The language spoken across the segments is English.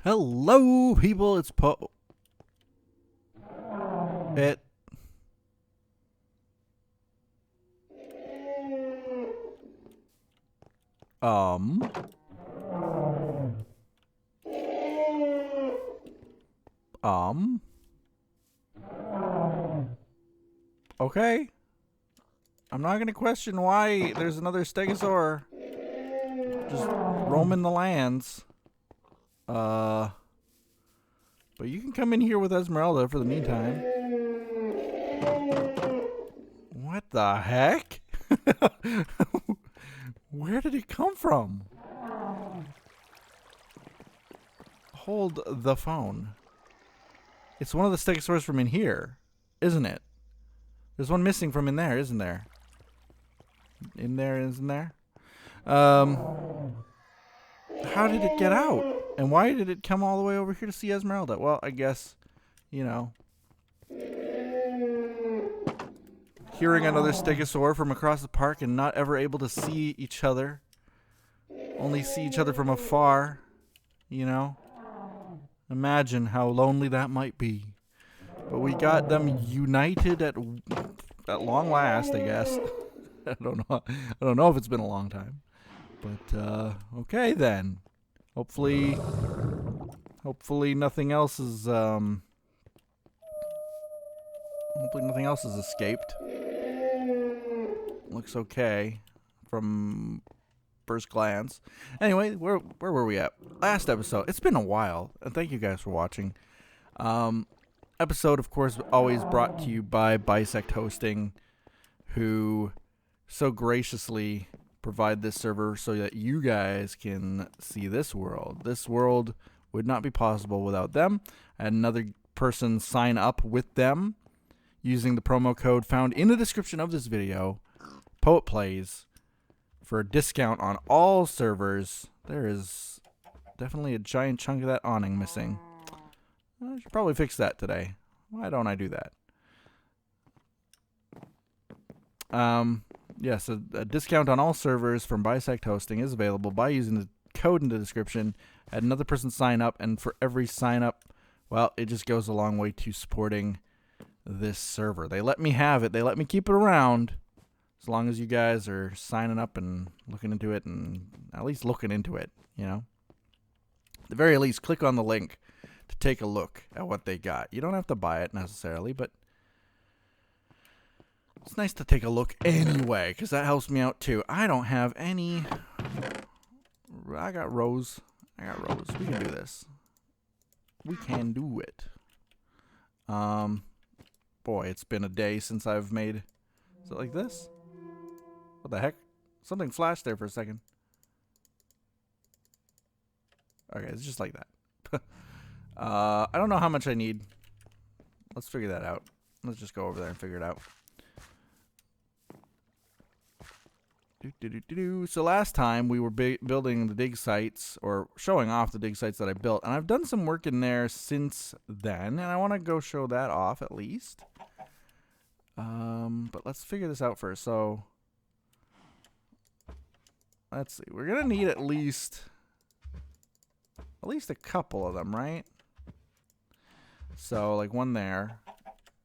Hello, people. It's It. Um. Okay. I'm not gonna question why there's another stegosaur just roaming the lands. But you can come in here with Esmeralda for the meantime. What the heck? Where did it come from? Hold the phone. It's one of the stegosaurs from in here, isn't it? There's one missing from in there, isn't there? In there, isn't there? How did it get out? And why did it come all the way over here to see Esmeralda? Well, I guess, you know, hearing another stegosaur from across the park and not ever able to see each other. Only see each other from afar, you know. Imagine how lonely that might be. But we got them united at long last, I guess. I don't know if it's been a long time. But okay then. Hopefully nothing else is escaped. Looks okay from first glance. Anyway, where were we at? Last episode. It's been a while, and thank you guys for watching. Episode, of course, always brought to you by BisectHosting, who so graciously provide this server so that you guys can see this world. This world would not be possible without them. I had another person sign up with them using the promo code found in the description of this video, PoetPlays, for a discount on all servers. There is definitely a giant chunk of that awning missing. I should probably fix that today. Why don't I do that? Yes, a discount on all servers from BisectHosting is available by using the code in the description. Had another person sign up, and for every sign up, well, it just goes a long way to supporting this server. They let me have it. They let me keep it around as long as you guys are signing up and looking into it, and at least looking into it, you know. At the very least, click on the link to take a look at what they got. You don't have to buy it necessarily, but it's nice to take a look anyway, because that helps me out too. I don't have any. I got Rose. We can do this. We can do it. Boy, it's been a day since I've made. Is it like this? What the heck? Something flashed there for a second. Okay, it's just like that. I don't know how much I need. Let's figure that out. Let's just go over there and figure it out. So last time we were building the dig sites, or showing off the dig sites that I built, and I've done some work in there since then, and I want to go show that off at least. But let's figure this out first. So let's see. We're gonna need at least a couple of them, right? So like one there,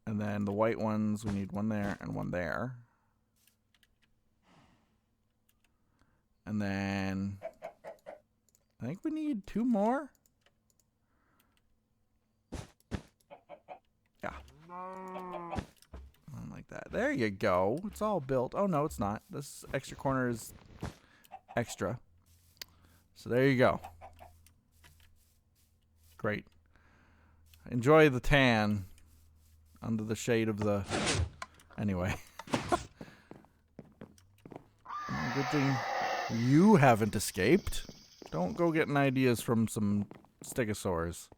and then the white ones, we need one there and one there. And then I think we need two more. Yeah. Like that. There you go. It's all built. Oh, no, it's not. This extra corner is extra. So there you go. Great. Enjoy the tan under the shade of the... Anyway. Good thing you haven't escaped. Don't go getting ideas from some stegosaurs.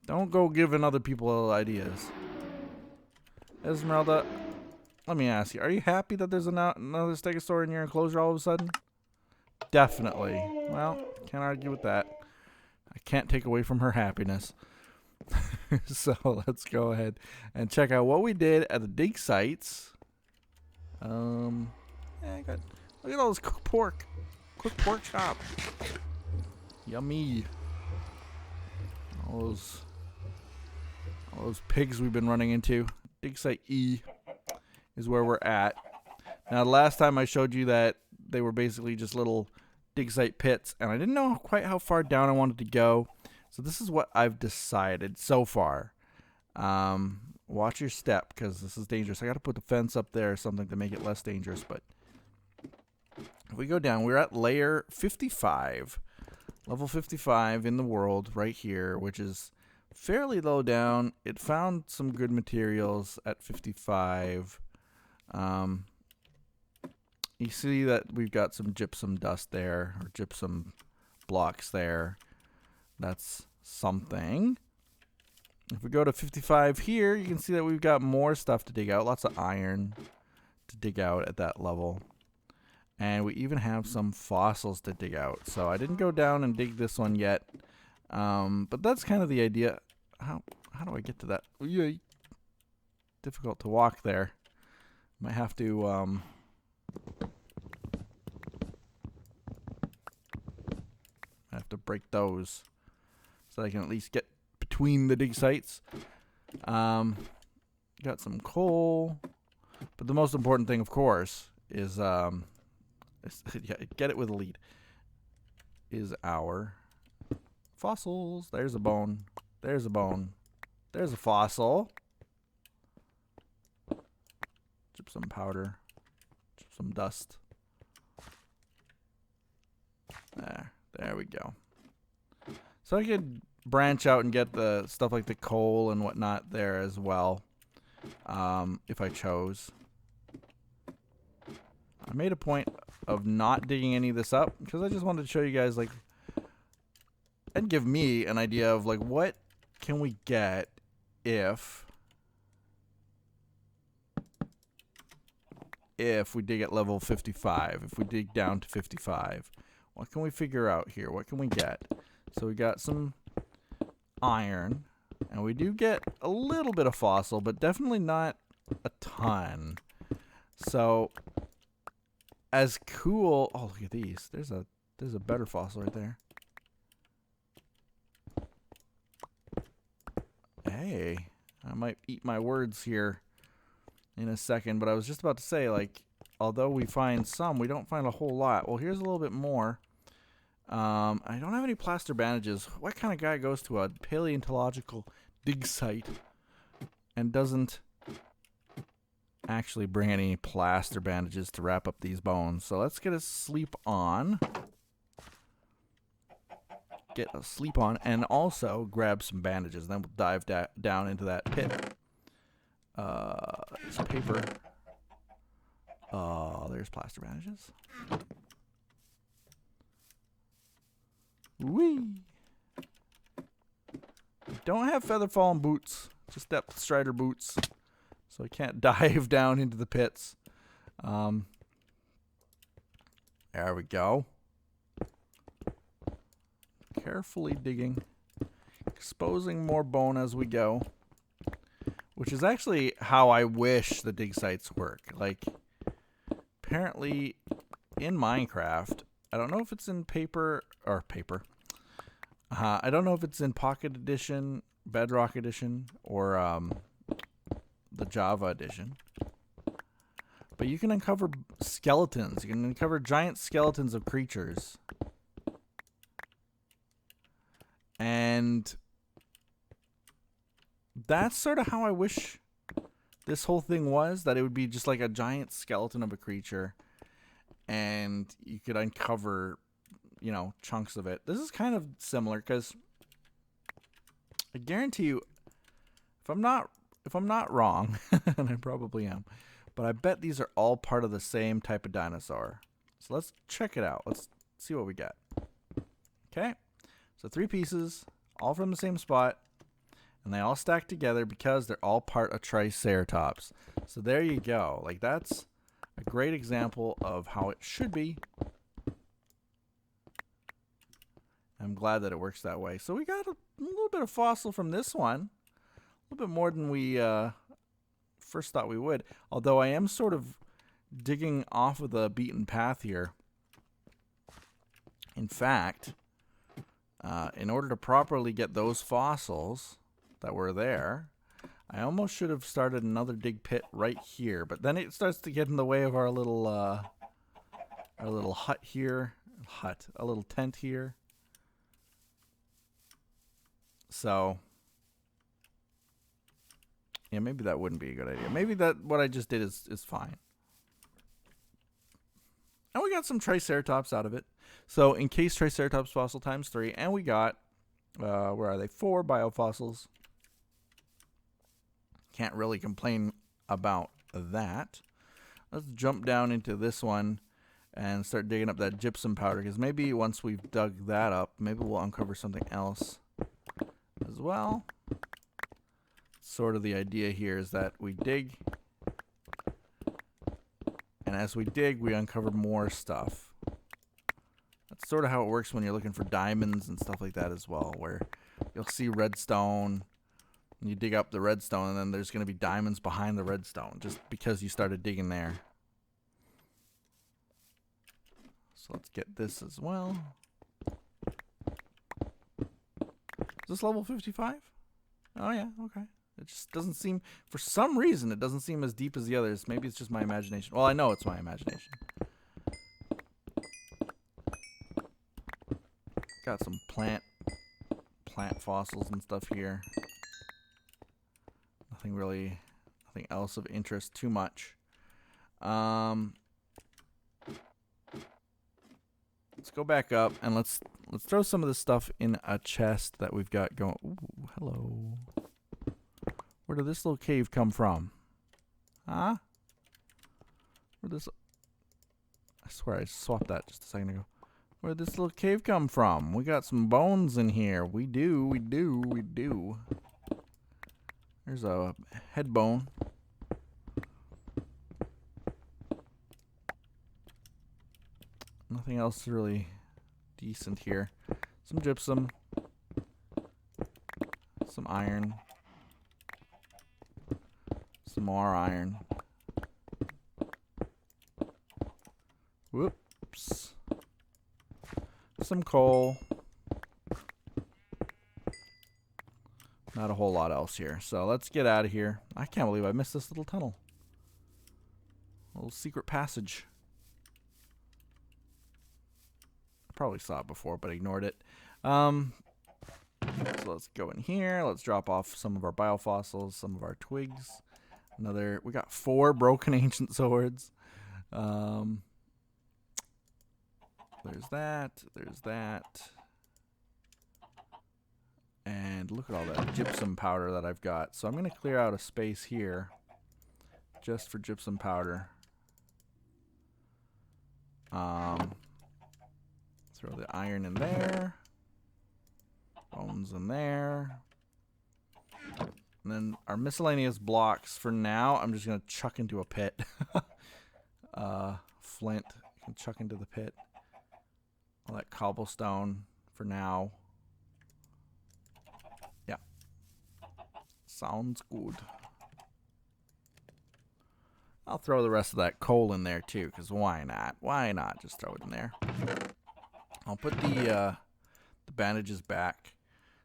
Don't go giving other people ideas. Esmeralda, let me ask you, are you happy that there's another stegosaur in your enclosure all of a sudden? Definitely. Well, can't argue with that. I can't take away from her happiness. So let's go ahead and check out what we did at the dig sites. Yeah, look at all this cooked pork. Cooked pork chop. Yummy. All those pigs we've been running into. Dig site E is where we're at. Now, the last time I showed you that they were basically just little dig site pits, and I didn't know quite how far down I wanted to go. So this is what I've decided so far. Watch your step, because this is dangerous. I got to put the fence up there or something to make it less dangerous. But if we go down, we're at layer 55. Level 55 in the world right here, which is fairly low down. It found some good materials at 55. You see that we've got some gypsum dust there, or gypsum blocks there. That's something. If we go to 55 here, you can see that we've got more stuff to dig out. Lots of iron to dig out at that level. And we even have some fossils to dig out. So I didn't go down and dig this one yet. But that's kind of the idea. How do I get to that? Yay. Difficult to walk there. Might have to break those so that I can at least get between the dig sites. Got some coal, but the most important thing, of course, is get it with a lead, is our fossils. There's a bone. There's a bone. There's a fossil. Gypsum powder. Gypsum dust. There we go. So I could branch out and get the stuff like the coal and whatnot there as well, if I chose. I made a point of not digging any of this up because I just wanted to show you guys, like, and give me an idea of, like, what can we get if we dig at level 55, if we dig down to 55. What can we figure out here? What can we get? So we got some iron, and we do get a little bit of fossil, but definitely not a ton. So as cool. Oh, look at these. There's a better fossil right there. Hey, I might eat my words here in a second, but I was just about to say, like, although we find some, we don't find a whole lot. Well, here's a little bit more. I don't have any plaster bandages. What kind of guy goes to a paleontological dig site and doesn't actually bring any plaster bandages to wrap up these bones? So let's get a sleep on. Get a sleep on, and also grab some bandages. Then we'll dive down into that pit. Some paper. Oh, there's plaster bandages. Whee! Don't have feather fallen boots, just depth strider boots, so I can't dive down into the pits. There we go. Carefully digging, exposing more bone as we go, which is actually how I wish the dig sites work. Like, apparently in Minecraft, I don't know if it's in paper. I don't know if it's in Pocket Edition, Bedrock Edition, or the Java Edition. But you can uncover skeletons. You can uncover giant skeletons of creatures. And that's sort of how I wish this whole thing was, that it would be just like a giant skeleton of a creature. And you could uncover, you know, chunks of it. This is kind of similar because I guarantee you, if I'm not wrong, and I probably am, but I bet these are all part of the same type of dinosaur. So let's check it out. Let's see what we get. Okay, so 3 pieces, all from the same spot, and they all stack together because they're all part of Triceratops. So there you go. Like, that's a great example of how it should be. I'm glad that it works that way. So we got a little bit of fossil from this one. A little bit more than we first thought we would. Although I am sort of digging off of the beaten path here. In fact, in order to properly get those fossils that were there, I almost should have started another dig pit right here, but then it starts to get in the way of our little hut here. A little tent here. So, yeah, maybe that wouldn't be a good idea. Maybe that what I just did is fine. And we got some Triceratops out of it. So, encased Triceratops fossil times 3, and we got, where are they? 4 biofossils. Can't really complain about that. Let's jump down into this one and start digging up that gypsum powder, because maybe once we've dug that up, maybe we'll uncover something else as well. Sort of the idea here is that we dig, and as we dig, we uncover more stuff. That's sort of how it works when you're looking for diamonds and stuff like that as well, where you'll see redstone. You dig up the redstone, and then there's going to be diamonds behind the redstone just because you started digging there. So let's get this as well. Is this level 55? Oh, yeah, okay. It just doesn't seem, for some reason, it doesn't seem as deep as the others. Maybe it's just my imagination. Well, I know it's my imagination. Got some plant fossils and stuff here. Nothing else of interest too much. Let's go back up and let's throw some of this stuff in a chest that we've got going. Ooh, hello. Where did this little cave come from? Huh? I swear I swapped that just a second ago. Where did this little cave come from? We got some bones in here. We do. There's a head bone. Nothing else really decent here. Some gypsum. Some iron. Some more iron. Whoops. Some coal. Not a whole lot else here. So let's get out of here. I can't believe I missed this little tunnel. A little secret passage. I probably saw it before, but ignored it. So let's go in here. Let's drop off some of our biofossils, some of our twigs. We got 4 broken ancient swords. There's that. And look at all that gypsum powder that I've got. So I'm going to clear out a space here just for gypsum powder. Throw the iron in there. Bones in there. And then our miscellaneous blocks, for now, I'm just going to chuck into a pit. Flint, you can chuck into the pit. All that cobblestone for now. Yeah. Sounds good. I'll throw the rest of that coal in there too, because why not? Why not just throw it in there? I'll put the bandages back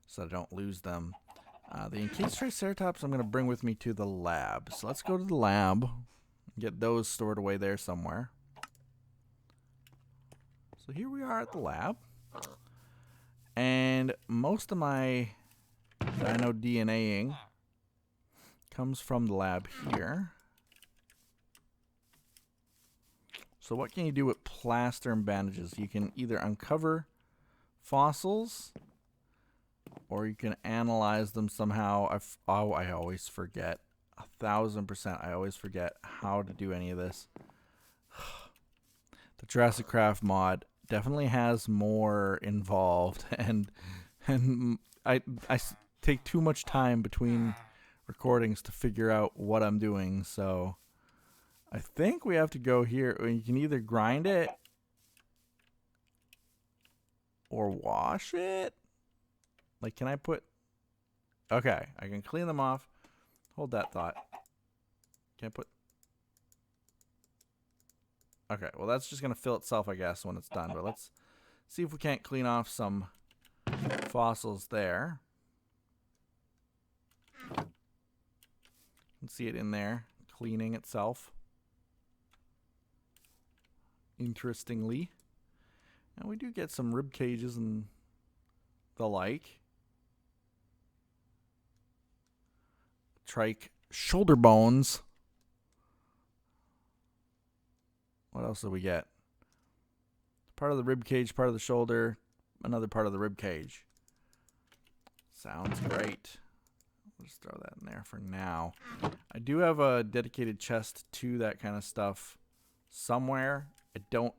so I don't lose them. The encased Triceratops I'm going to bring with me to the lab. So let's go to the lab and get those stored away there somewhere. So here we are at the lab. And most of my dino DNAing comes from the lab here. So what can you do with plaster and bandages? You can either uncover fossils, or you can analyze them somehow. I always forget. 1000%. I always forget how to do any of this. The JurassiCraft mod definitely has more involved, and I take too much time between recordings to figure out what I'm doing. So I think we have to go here. You can either grind it or wash it. Like, can I put... Okay, I can clean them off. Hold that thought. Can I put... Okay, well, that's just going to fill itself, I guess, when it's done. But let's see if we can't clean off some fossils there. You can see it in there, cleaning itself. Interestingly. And we do get some rib cages and the like. Trike shoulder bones. What else do we get? Part of the rib cage, part of the shoulder, another part of the rib cage. Sounds great. We'll just throw that in there for now. I do have a dedicated chest to that kind of stuff somewhere. I don't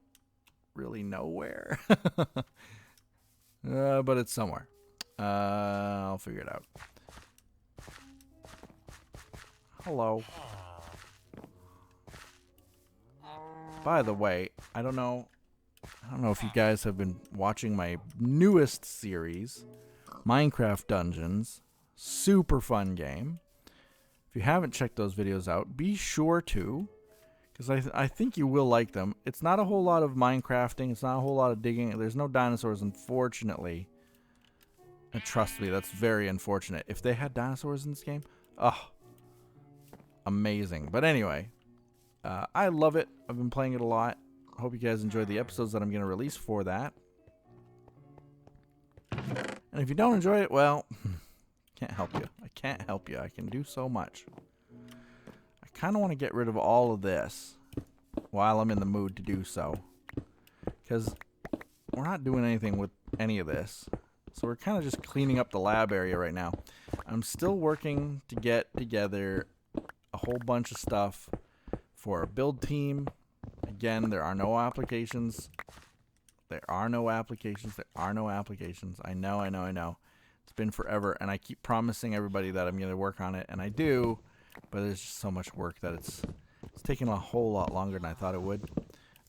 really know where. But it's somewhere. I'll figure it out. Hello. By the way, I don't know if you guys have been watching my newest series, Minecraft Dungeons. Super fun game. If you haven't checked those videos out, be sure to, because I think you will like them. It's not a whole lot of Minecrafting. It's not a whole lot of digging. There's no dinosaurs, unfortunately. And trust me, that's very unfortunate. If they had dinosaurs in this game, oh, amazing. But anyway, I love it. I've been playing it a lot. I hope you guys enjoy the episodes that I'm going to release for that. And if you don't enjoy it, well, can't help you. I can't help you. I can do so much. I kind of want to get rid of all of this while I'm in the mood to do so. Because we're not doing anything with any of this. So we're kind of just cleaning up the lab area right now. I'm still working to get together a whole bunch of stuff for a build team. Again, there are no applications. There are no applications. There are no applications. I know. It's been forever, and I keep promising everybody that I'm going to work on it, and I do, but there's just so much work that it's taking a whole lot longer than I thought it would.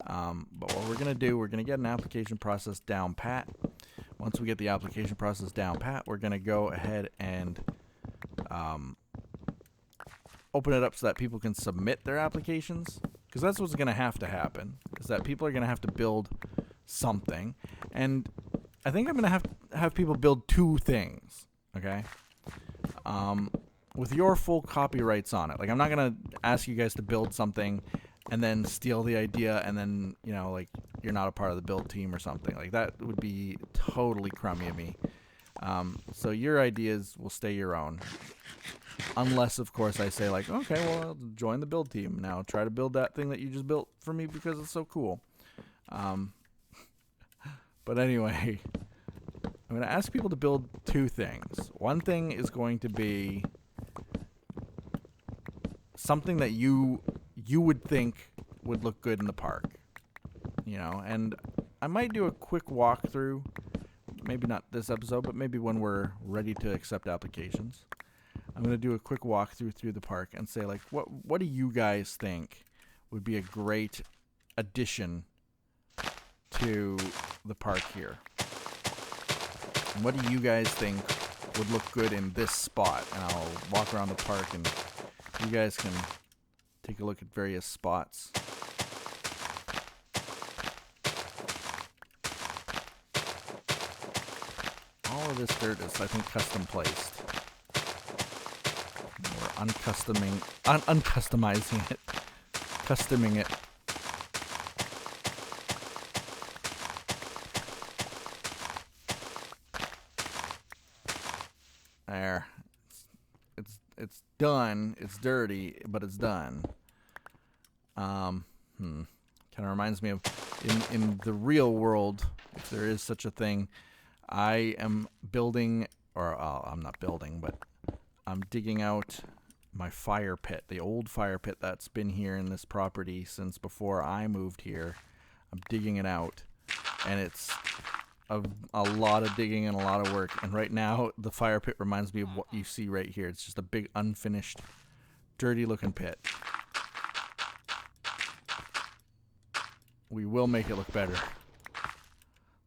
But what we're going to do, we're going to get an application process down pat. Once we get the application process down pat, we're going to go ahead and open it up so that people can submit their applications, because that's what's going to happen, is that people are going to have to build something, and I think I'm going to have people build two things, okay, with your full copyrights on it. Like, I'm not going to ask you guys to build something and then steal the idea and then, you know, like, you're not a part of the build team or something. Like, that would be totally crummy of me. So your ideas will stay your own. Unless, of course, I say, like, okay, well, I'll join the build team. Now try to build that thing that you just built for me because it's so cool. But anyway, I'm going to ask people to build two things. One thing is going to be something that you would think would look good in the park. You know, and I might do a quick walkthrough. Maybe not this episode, but maybe when we're ready to accept applications. I'm going to do a quick walkthrough through the park and say, like, what do you guys think would be a great addition to the park here? And what do you guys think would look good in this spot? And I'll walk around the park and you guys can take a look at various spots. All of this dirt is, I think, custom placed. We're uncustomizing it. Customing it. There. It's done. It's dirty, but it's done. Kind of reminds me of in the real world, if there is such a thing. I am building, or I'm not building, but I'm digging out my fire pit, the old fire pit that's been here in this property since before I moved here. I'm digging it out, and it's a lot of digging and a lot of work. And right now, the fire pit reminds me of what you see right here. It's just a big, unfinished, dirty-looking pit. We will make it look better.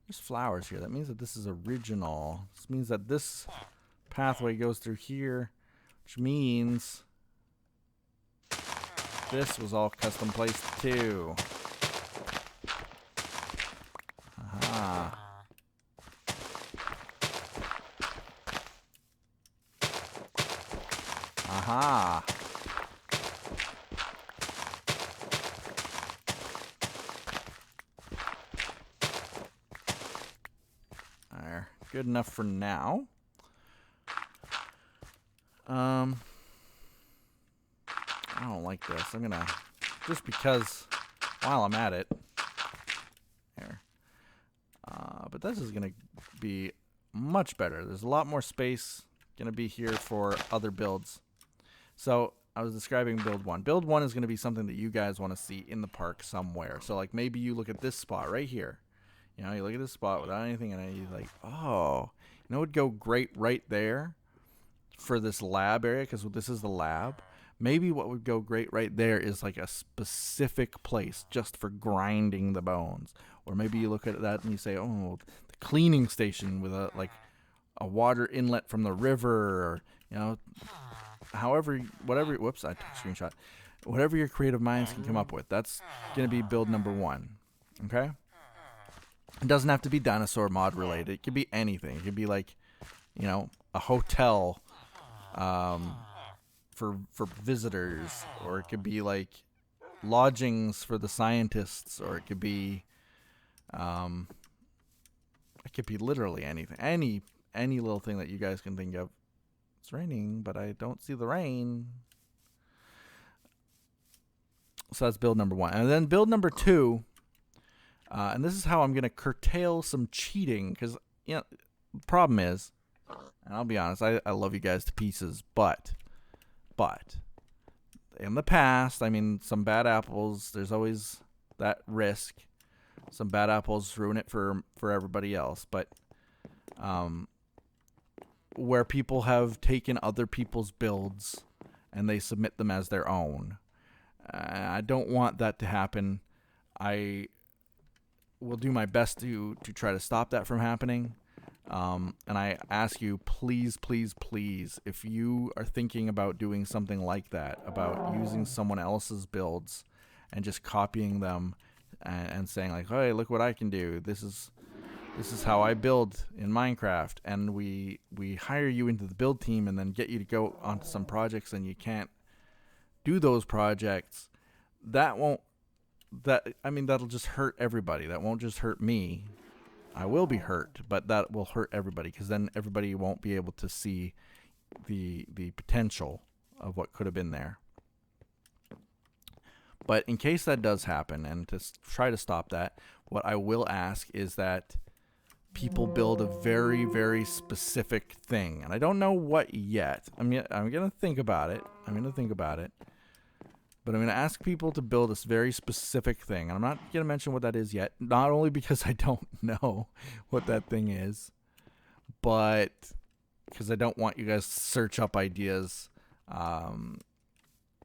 There's flowers here. That means that this is original. This means that this pathway goes through here, which means this was all custom placed too. Aha. Aha. There. Good enough for now. I don't like this. I'm gonna, just because while I'm at it. There. But this is gonna be much better. There's a lot more space gonna be here for other builds. So I was describing build 1. Build 1 is gonna be something that you guys want to see in the park somewhere. So like maybe you look at this spot right here. You know, you look at this spot without anything in it, you're like, oh, you know, it would go great right there for this lab area, because this is the lab. Maybe what would go great right there is like a specific place just for grinding the bones. Or maybe you look at that and you say, oh, the cleaning station with a water inlet from the river, or, you know, however, whatever, whoops, I took a screenshot. Whatever your creative minds can come up with, that's going to be build number 1. Okay? It doesn't have to be dinosaur mod related. It could be anything. It could be like, you know, a hotel for visitors, or it could be like lodgings for the scientists, or it could be literally anything. Any little thing that you guys can think of. It's raining, but I don't see the rain. So that's build number 1. And then build number 2, and this is how I'm going to curtail some cheating, because, you know, the problem is, and I'll be honest, I love you guys to pieces, but in the past, I mean, some bad apples, there's always that risk. Some bad apples ruin it for everybody else, but where people have taken other people's builds and they submit them as their own. I don't want that to happen. I will do my best to try to stop that from happening. And I ask you, please, please, please, if you are thinking about doing something like that, about using someone else's builds and just copying them and saying like, hey, look what I can do. This is how I build in Minecraft, and we hire you into the build team and then get you to go onto some projects and you can't do those projects. That'll just hurt everybody. That won't just hurt me. I will be hurt, but that will hurt everybody, because then everybody won't be able to see the potential of what could have been there. But in case that does happen, and to try to stop that, what I will ask is that people build a very, very specific thing. And I don't know what yet. I'm going to think about it. But I'm going to ask people to build this very specific thing. And I'm not going to mention what that is yet. Not only because I don't know what that thing is, but because I don't want you guys to search up ideas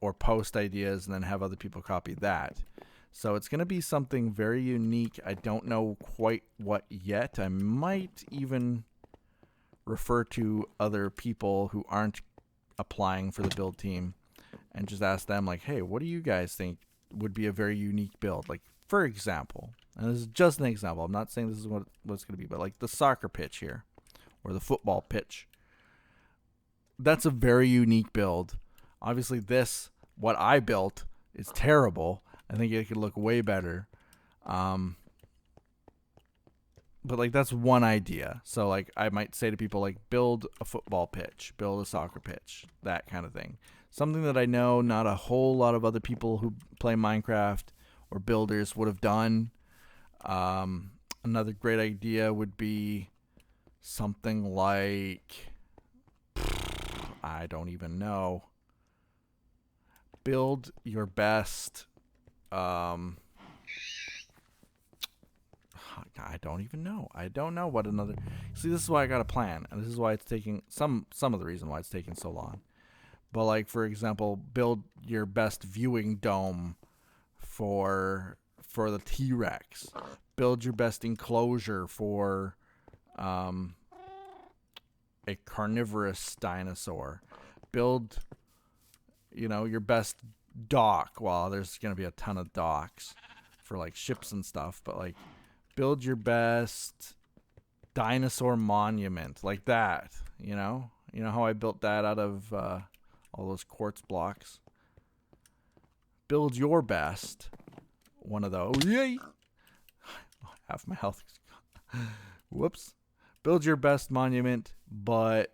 or post ideas and then have other people copy that. So it's going to be something very unique. I don't know quite what yet. I might even refer to other people who aren't applying for the build team and just ask them, like, hey, what do you guys think would be a very unique build? Like, for example, and this is just an example. I'm not saying this is what it's going to be, but like the soccer pitch here or the football pitch. That's a very unique build. Obviously, what I built is terrible. I think it could look way better. But like that's one idea. So like I might say to people like build a football pitch, build a soccer pitch, that kind of thing. Something that I know not a whole lot of other people who play Minecraft or builders would have done. Another great idea would be something like, I don't even know. Build your best. I don't even know. I don't know what another. See, this is why I got a plan, and this is why it's taking some of the reason why it's taking so long. But like, for example, build your best viewing dome for the T-Rex. Build your best enclosure for a carnivorous dinosaur. Build, your best dock. Well, there's going to be a ton of docks for like ships and stuff, but like build your best dinosaur monument like that. You know how I built that out of all those quartz blocks. Build your best one of those. Yay! Half my health. Whoops. Build your best monument, but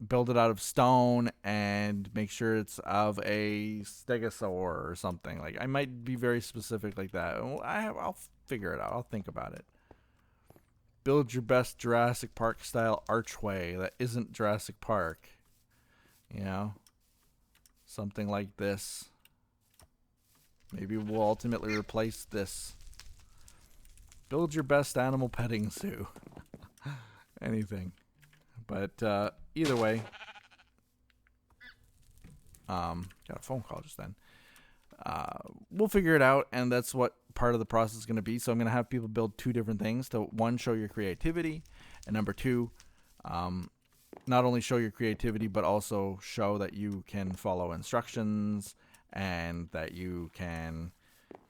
build it out of stone and make sure it's of a stegosaur or something. Like, I might be very specific like that. I'll figure it out. I'll think about it. Build your best Jurassic Park style archway that isn't Jurassic Park. You know? Something like this. Maybe we'll ultimately replace this. Build your best animal petting zoo. Anything. But either way, got a phone call just then. We'll figure it out, and that's what part of the process is going to be. So I'm going to have people build two different things to, one, show your creativity, and number two, not only show your creativity, but also show that you can follow instructions and that you can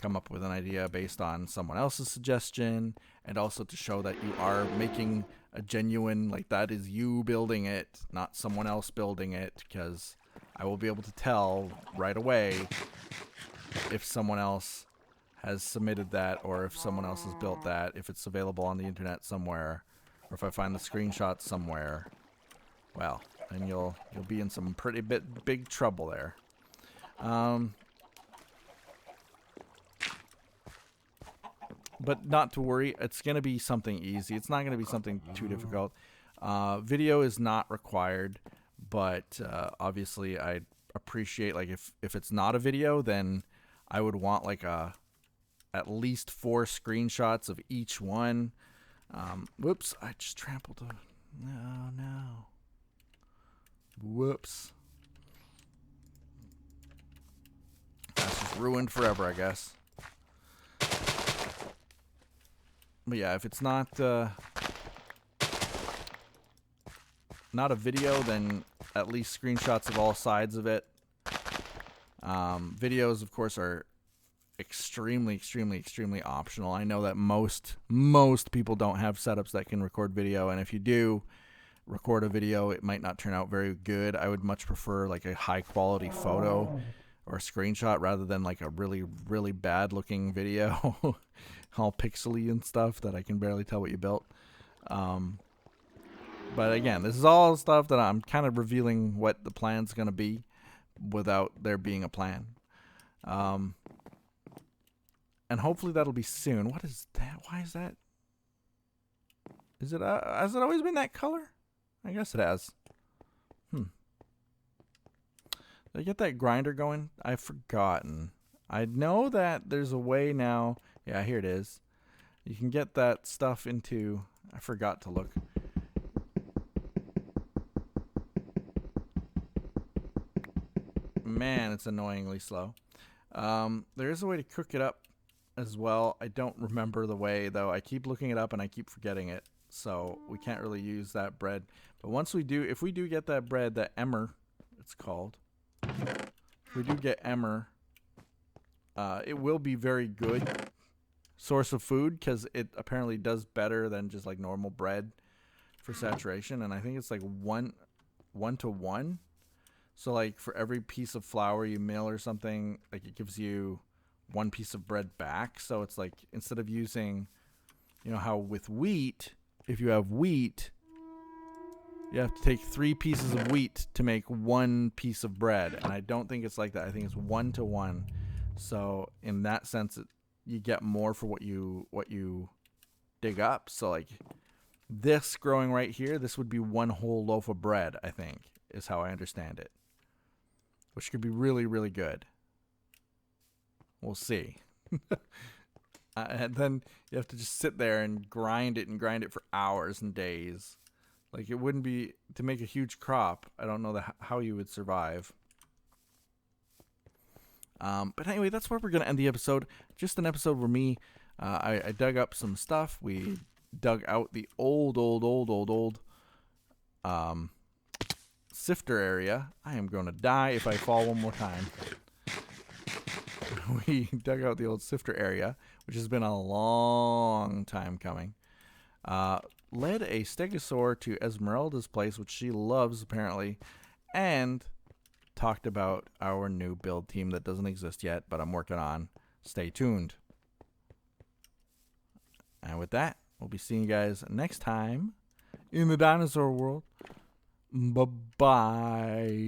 come up with an idea based on someone else's suggestion, and also to show that you are making a genuine, like, that is you building it, not someone else building it, because I will be able to tell right away if someone else has submitted that, or if someone else has built that, if it's available on the internet somewhere, or if I find the screenshots somewhere. Well, then you'll be in some pretty big trouble there. But not to worry, it's going to be something easy. It's not going to be something too difficult. Video is not required, but obviously I'd appreciate, like, if it's not a video, then I would want like at least 4 screenshots of each one. Whoops, I just trampled a... No. Whoops. That's just ruined forever, I guess. But yeah, if it's not a video, then at least screenshots of all sides of it. Videos, of course, are extremely optional. I know that most people don't have setups that can record video, and if you do record a video, it might not turn out very good. I would much prefer like a high quality photo or a screenshot rather than like a really bad looking video. All pixely and stuff that I can barely tell what you built. But again, this is all stuff that I'm kind of revealing what the plan's going to be without there being a plan. And hopefully that'll be soon. What is that? Why is that? Is it has it always been that color? I guess it has. Did I get that grinder going? I've forgotten. I know that there's a way now. Yeah, here it is. You can get that stuff into... I forgot to look. Man, it's annoyingly slow. There is a way to cook it up as well. I don't remember the way, though. I keep looking it up and I keep forgetting it. So we can't really use that bread. But once we do, if we do get that bread, that emmer, it's called. If we do get emmer, it will be very good source of food because it apparently does better than just like normal bread for saturation. And I think it's like 1 to 1. So like for every piece of flour you mill or something, like it gives you 1 piece of bread back. So it's like instead of using, you know how with wheat, if you have wheat, you have to take 3 pieces of wheat to make 1 piece of bread. And I don't think it's like that. I think it's 1 to 1. So in that sense, you get more for what you dig up. So like this growing right here, this would be 1 whole loaf of bread, I think, is how I understand it. Which could be really good. We'll see. And then you have to just sit there and grind it for hours and days. Like it wouldn't be to make a huge crop. I don't know how you would survive. But anyway, that's where we're going to end the episode. Just an episode where I dug up some stuff. We dug out the old sifter area. I am going to die if I fall one more time. We dug out the old sifter area, which has been a long time coming. Led a stegosaur to Esmeralda's place, which she loves apparently, and talked about our new build team that doesn't exist yet, but I'm working on. Stay tuned. And with that, we'll be seeing you guys next time in the dinosaur world. Bye-bye.